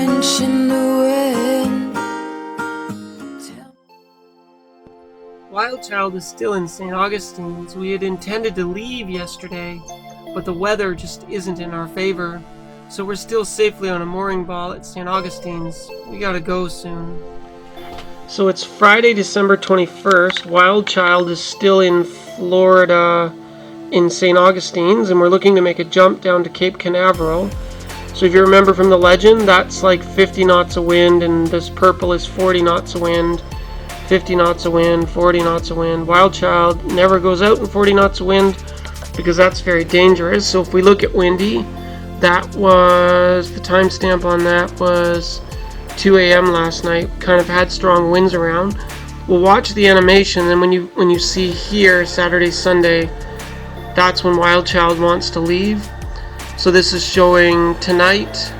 French in the wind. WildChild is still in St. Augustine's. We had intended to leave yesterday, but the weather just isn't in our favor. So we're still safely on a mooring ball at St. Augustine's. We gotta go soon. So it's Friday, December 21st. WildChild is still in Florida in St. Augustine's, and we're looking to make a jump down to Cape Canaveral. So if you remember from the legend, that's like 50 knots of wind, and this purple is 40 knots of wind. 50 knots of wind, 40 knots of wind. WildChild never goes out in 40 knots of wind because that's very dangerous. So if we look at windy, that was, the timestamp on that was 2 a.m. last night. Kind of had strong winds around. We'll watch the animation, and when you see here, Saturday, Sunday, that's when WildChild wants to leave. So this is showing tonight,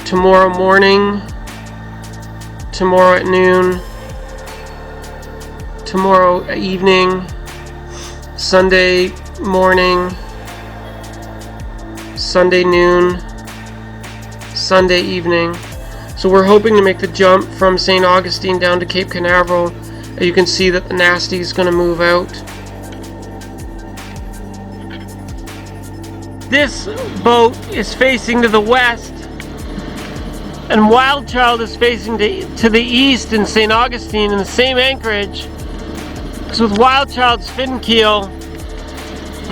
tomorrow morning, tomorrow at noon, tomorrow evening, Sunday morning, Sunday noon, Sunday evening. So we're hoping to make the jump from St. Augustine down to Cape Canaveral. You can see that the Nasty is going to move out. This boat is facing to the west, and WildChild is facing to the east in St. Augustine in the same anchorage. So with WildChild's fin keel,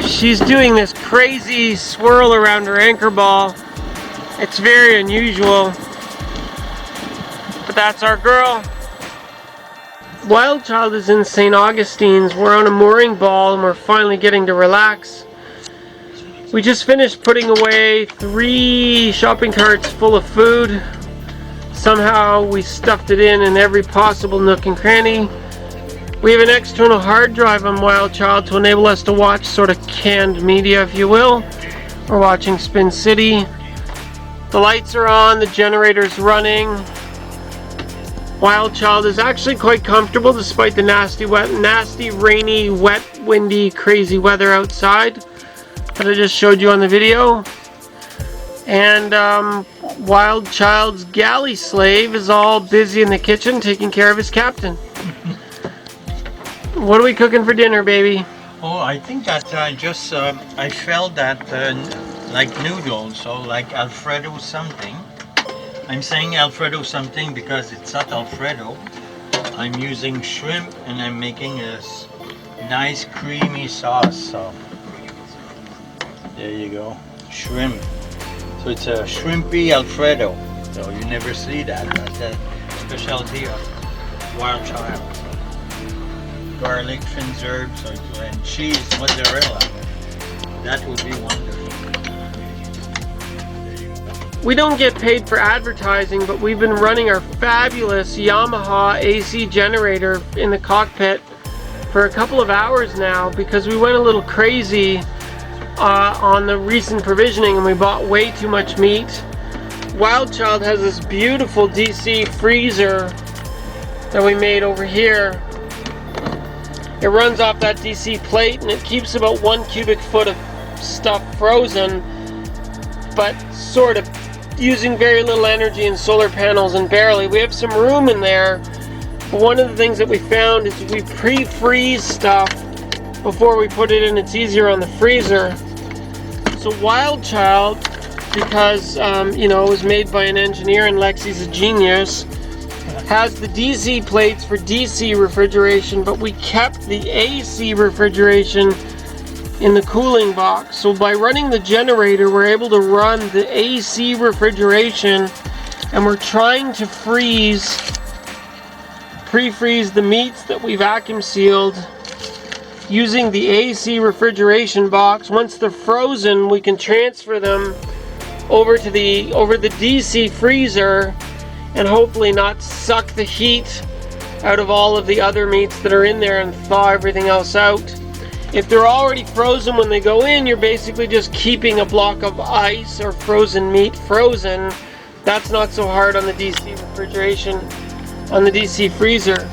she's doing this crazy swirl around her anchor ball. It's very unusual, but that's our girl. WildChild is in St. Augustine's. We're on a mooring ball and we're finally getting to relax. We just finished putting away 3 shopping carts full of food. Somehow we stuffed it in every possible nook and cranny. We have an external hard drive on WildChild to enable us to watch sort of canned media, if you will. We're watching Spin City. The lights are on, the generator's running. WildChild is actually quite comfortable despite the nasty, rainy, wet, windy, crazy weather outside that I just showed you on the video. And WildChild's galley slave is all busy in the kitchen taking care of his captain. What are we cooking for dinner, baby? Oh, I think that I felt that like noodles, so like Alfredo something. I'm saying Alfredo something because it's not Alfredo. I'm using shrimp and I'm making a nice creamy sauce. So there you go, shrimp. So it's a shrimpy Alfredo. So you never see that. That's the specialty of WildChild. Garlic, fins, herbs, and cheese, mozzarella. That would be wonderful. We don't get paid for advertising, but we've been running our fabulous Yamaha AC generator in the cockpit for a couple of hours now because we went a little crazy on the recent provisioning and we bought way too much meat. WildChild has this beautiful DC freezer that we made over here. It runs off that DC plate and it keeps about 1 cubic foot of stuff frozen, but sort of using very little energy and solar panels and barely. We have some room in there, but one of the things that we found is we pre-freeze stuff before we put it in. It's easier on the freezer. So WildChild, because it was made by an engineer and Lexi's a genius, has the DC plates for DC refrigeration, but we kept the AC refrigeration in the cooling box. So by running the generator, we're able to run the AC refrigeration, and we're trying to pre-freeze the meats that we vacuum sealed using the AC refrigeration box. Once they're frozen, we can transfer them over the DC freezer and hopefully not suck the heat out of all of the other meats that are in there and thaw everything else out. If they're already frozen when they go in, you're basically just keeping a block of ice or frozen meat frozen. That's not so hard on the DC refrigeration, on the DC freezer.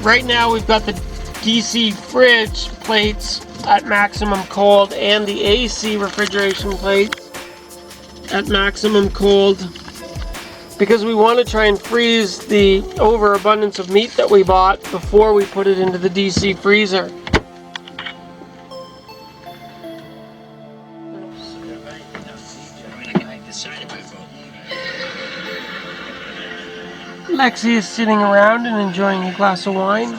Right now we've got the DC fridge plates at maximum cold and the AC refrigeration plates at maximum cold. because we want to try and freeze the overabundance of meat that we bought before we put it into the DC freezer. Lexi is sitting around and enjoying a glass of wine.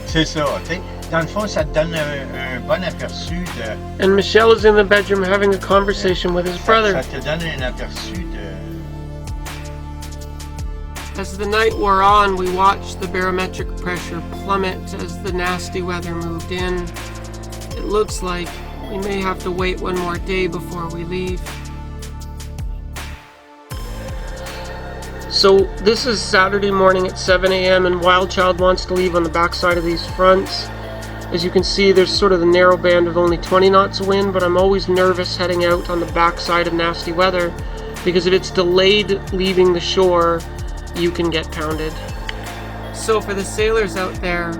C'est ça, tu sais. Dans le fond, ça te donne un bon aperçu de... And Michelle is in the bedroom having a conversation with his brother. Ça te donne un aperçu de... As the night wore on, we watched the barometric pressure plummet as the nasty weather moved in. It looks like we may have to wait one more day before we leave. So this is Saturday morning at 7 a.m. and WildChild wants to leave on the backside of these fronts. As you can see, there's sort of the narrow band of only 20 knots of wind, but I'm always nervous heading out on the backside of nasty weather because if it's delayed leaving the shore, you can get pounded. So for the sailors out there,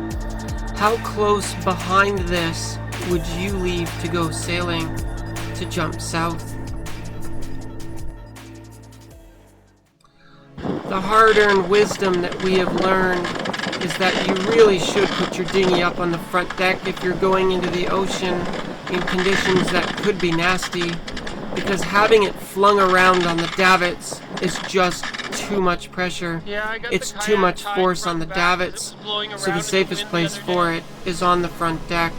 how close behind this would you leave to go sailing to jump south? The hard-earned wisdom that we have learned is that you really should put your dinghy up on the front deck if you're going into the ocean in conditions that could be nasty, because having it flung around on the davits is just too much pressure. It's too much force on the davits, so the safest place for it is on the front deck.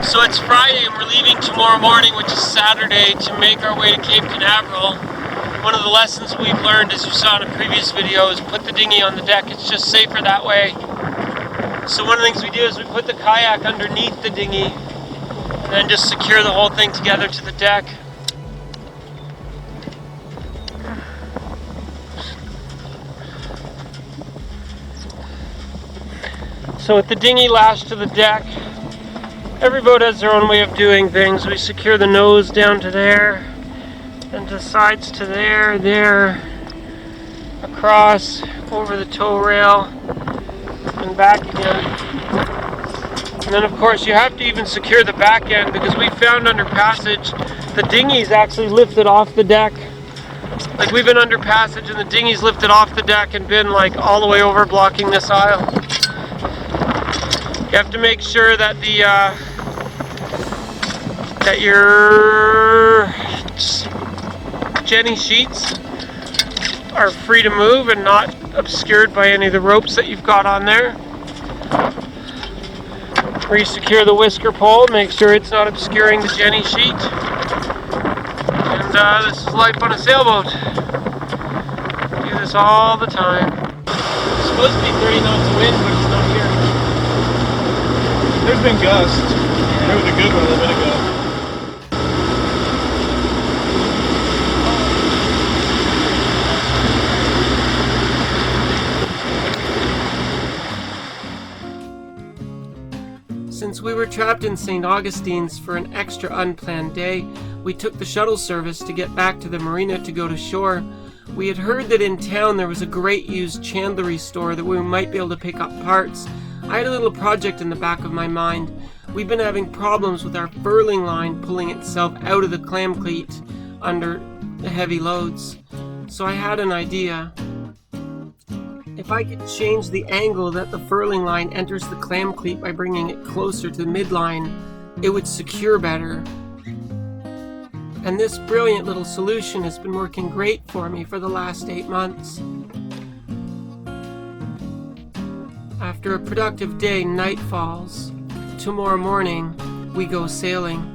So it's Friday and we're leaving tomorrow morning, which is Saturday, to make our way to Cape Canaveral. One of the lessons we've learned, as you saw in a previous video, is put the dinghy on the deck. It's just safer that way. So one of the things we do is we put the kayak underneath the dinghy and then just secure the whole thing together to the deck. So with the dinghy lashed to the deck, every boat has their own way of doing things. We secure the nose down to there, and the sides to there, across, over the tow rail, and back again. And then of course you have to even secure the back end, because we found under passage, the dinghy's actually lifted off the deck. Like we've been under passage and the dinghy's lifted off the deck and been like all the way over blocking this aisle. You have to make sure that that your jenny sheets are free to move and not obscured by any of the ropes that you've got on there. Re-secure the whisker pole, make sure it's not obscuring the jenny sheet. And this is life on a sailboat. Do this all the time. It's supposed to be 30 knots of wind, but it's not here. There's been gusts. There was a good one a minute ago. Since we were trapped in St. Augustine's for an extra unplanned day, we took the shuttle service to get back to the marina to go to shore. We had heard that in town there was a great used chandlery store that we might be able to pick up parts. I had a little project in the back of my mind. We've been having problems with our furling line pulling itself out of the clam cleat under the heavy loads. So I had an idea. If I could change the angle that the furling line enters the clam cleat by bringing it closer to the midline, it would secure better. And this brilliant little solution has been working great for me for the last 8 months. After a productive day, night falls. Tomorrow morning, we go sailing.